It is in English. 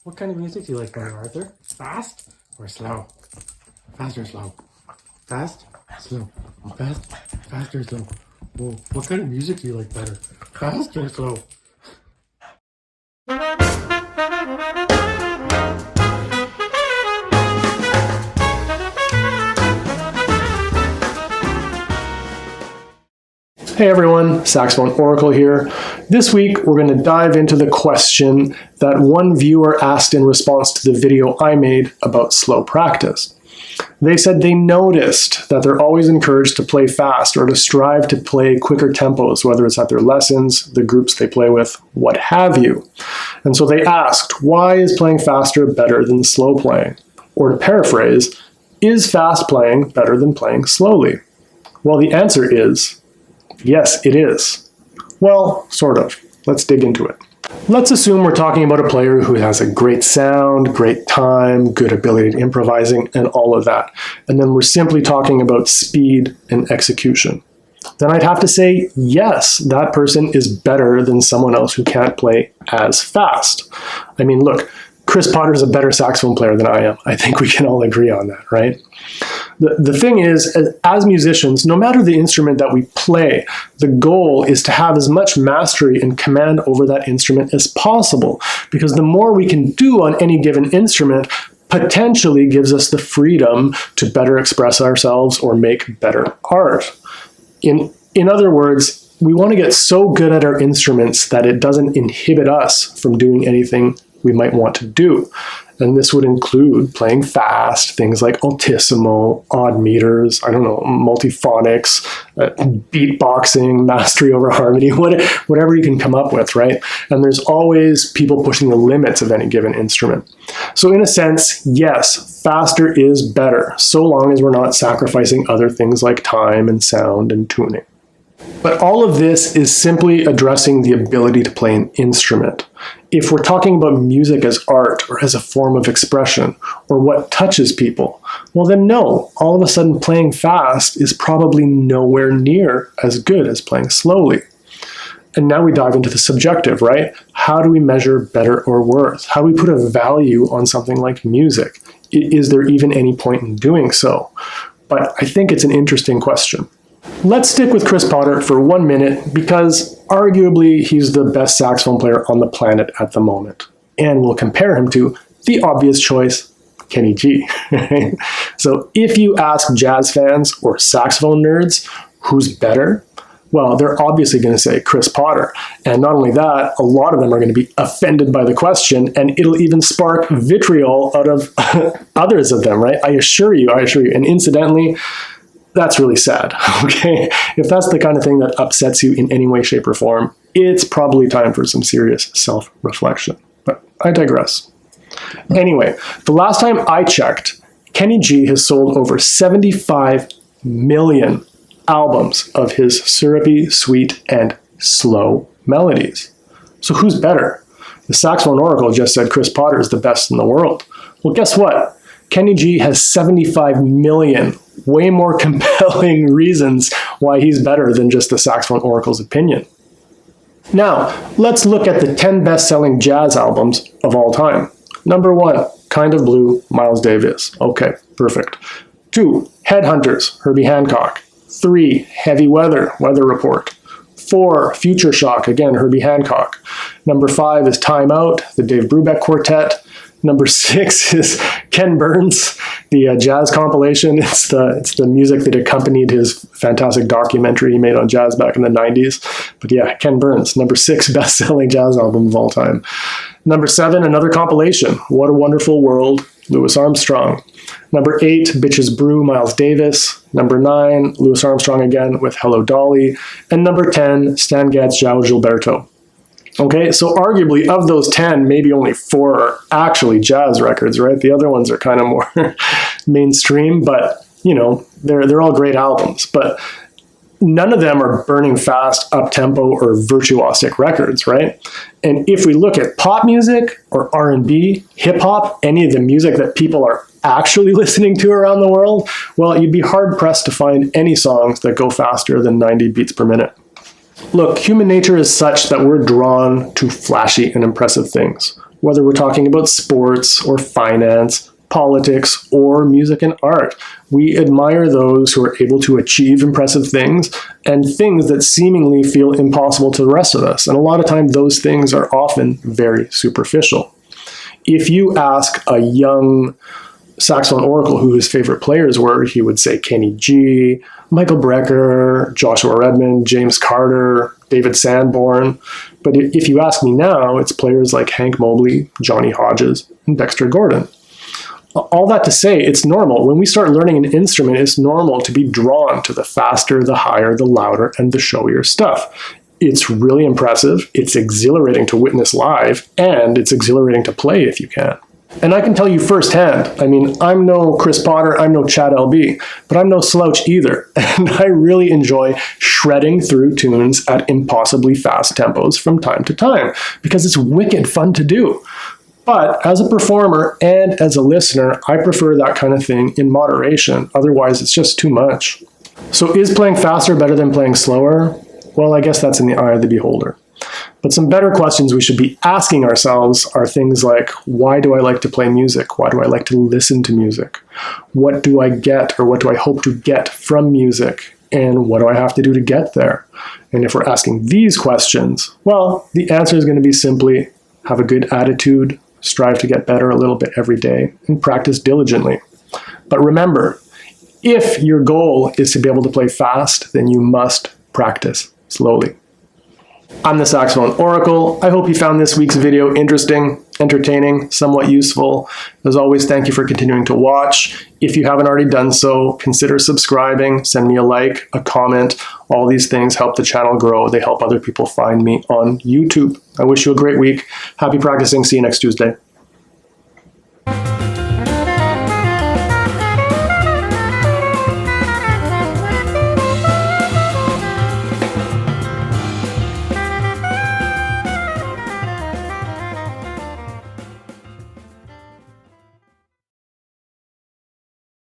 What kind of music do you like better, Arthur? Fast or slow? Fast or slow? Fast, slow, fast, fast or slow? Whoa, what kind of music do you like better? Fast or slow? Hey everyone, Saxophone Oracle here. This week we're going to dive into the question that one viewer asked in response to the video I made about slow practice. They said they noticed that they're always encouraged to play fast or to strive to play quicker tempos, whether it's at their lessons, the groups they play with, what have you. And so they asked, why is playing faster better than slow playing? Or to paraphrase, is fast playing better than playing slowly? Well, the answer is yes, it is. Well, sort of. Let's dig into it. Let's assume we're talking about a player who has a great sound, great time, good ability at improvising, and all of that. And then we're simply talking about speed and execution. Then I'd have to say, yes, that person is better than someone else who can't play as fast. I mean, look, Chris Potter is a better saxophone player than I am. I think we can all agree on that, right? The thing is, as musicians, no matter the instrument that we play, the goal is to have as much mastery and command over that instrument as possible, because the more we can do on any given instrument potentially gives us the freedom to better express ourselves or make better art. In other words, we want to get so good at our instruments that it doesn't inhibit us from doing anything we might want to do. And this would include playing fast, things like altissimo, odd meters, multiphonics, beatboxing, mastery over harmony, whatever you can come up with, right? And there's always people pushing the limits of any given instrument. So in a sense, yes, faster is better, so long as we're not sacrificing other things like time and sound and tuning. But all of this is simply addressing the ability to play an instrument. If we're talking about music as art or as a form of expression or what touches people, well then no, all of a sudden playing fast is probably nowhere near as good as playing slowly. And now we dive into the subjective, right? How do we measure better or worse? How do we put a value on something like music? Is there even any point in doing so? But I think it's an interesting question. Let's stick with Chris Potter for 1 minute because arguably he's the best saxophone player on the planet at the moment. And we'll compare him to the obvious choice, Kenny G. So if you ask jazz fans or saxophone nerds who's better, well, they're obviously going to say Chris Potter. And not only that, a lot of them are going to be offended by the question, and it'll even spark vitriol out of others of them, right? I assure you. And incidentally, that's really sad, okay? If that's the kind of thing that upsets you in any way, shape, or form, it's probably time for some serious self-reflection. But I digress. Anyway, the last time I checked, Kenny G has sold over 75 million albums of his syrupy, sweet, and slow melodies. So who's better? The Saxophone Oracle just said Chris Potter is the best in the world. Well, guess what? Kenny G has 75 million way more compelling reasons why he's better than just the Saxophone Oracle's opinion. Now, let's look at the 10 best-selling jazz albums of all time. Number 1, Kind of Blue, Miles Davis. Okay, perfect. 2, Headhunters, Herbie Hancock. 3, Heavy Weather, Weather Report. 4, Future Shock, again, Herbie Hancock. Number 5 is Time Out, the Dave Brubeck Quartet. Number 6 is Ken Burns, the jazz compilation. It's the music that accompanied his fantastic documentary he made on jazz back in the 90s. But yeah, Ken Burns, number 6 best-selling jazz album of all time. Number 7, another compilation, What a Wonderful World, Louis Armstrong. Number 8, Bitches Brew, Miles Davis. Number 9, Louis Armstrong again with Hello Dolly. And number 10, Stan Getz, João Gilberto. Okay, so arguably of those 10, maybe only 4 are actually jazz records, right? The other ones are kind of more mainstream, but they're all great albums. But none of them are burning fast, up-tempo, or virtuosic records, right? And if we look at pop music or R&B, hip-hop, any of the music that people are actually listening to around the world, well, you'd be hard-pressed to find any songs that go faster than 90 beats per minute. Look, human nature is such that we're drawn to flashy and impressive things. whether we're talking about sports or finance, politics, or music and art. We admire those who are able to achieve impressive things and things that seemingly feel impossible to the rest of us. And a lot of times those things are often very superficial. If you ask a young saxophone oracle who his favorite players were, he would say Kenny G, Michael Brecker, Joshua Redmond, James Carter, David Sanborn. But if you ask me now, it's players like Hank Mobley, Johnny Hodges, and Dexter Gordon. All that to say, it's normal. When we start learning an instrument, it's normal to be drawn to the faster, the higher, the louder, and the showier stuff. It's really impressive, it's exhilarating to witness live, and it's exhilarating to play if you can. And I can tell you firsthand, I mean, I'm no Chris Potter, I'm no Chad LB, but I'm no slouch either. And I really enjoy shredding through tunes at impossibly fast tempos from time to time, because it's wicked fun to do. But as a performer and as a listener, I prefer that kind of thing in moderation. Otherwise, it's just too much. So is playing faster better than playing slower? Well, I guess that's in the eye of the beholder. But some better questions we should be asking ourselves are things like, why do I like to play music? Why do I like to listen to music? What do I get, or what do I hope to get from music? And what do I have to do to get there? And if we're asking these questions, well, the answer is going to be simply have a good attitude, strive to get better a little bit every day, and practice diligently. But remember, if your goal is to be able to play fast, then you must practice slowly. I'm the Saxophone Oracle. I hope you found this week's video interesting, entertaining, somewhat useful. As always, thank you for continuing to watch. If you haven't already done so, consider subscribing, send me a like, a comment. All these things help the channel grow. They help other people find me on YouTube. I wish you a great week. Happy practicing. See you next Tuesday.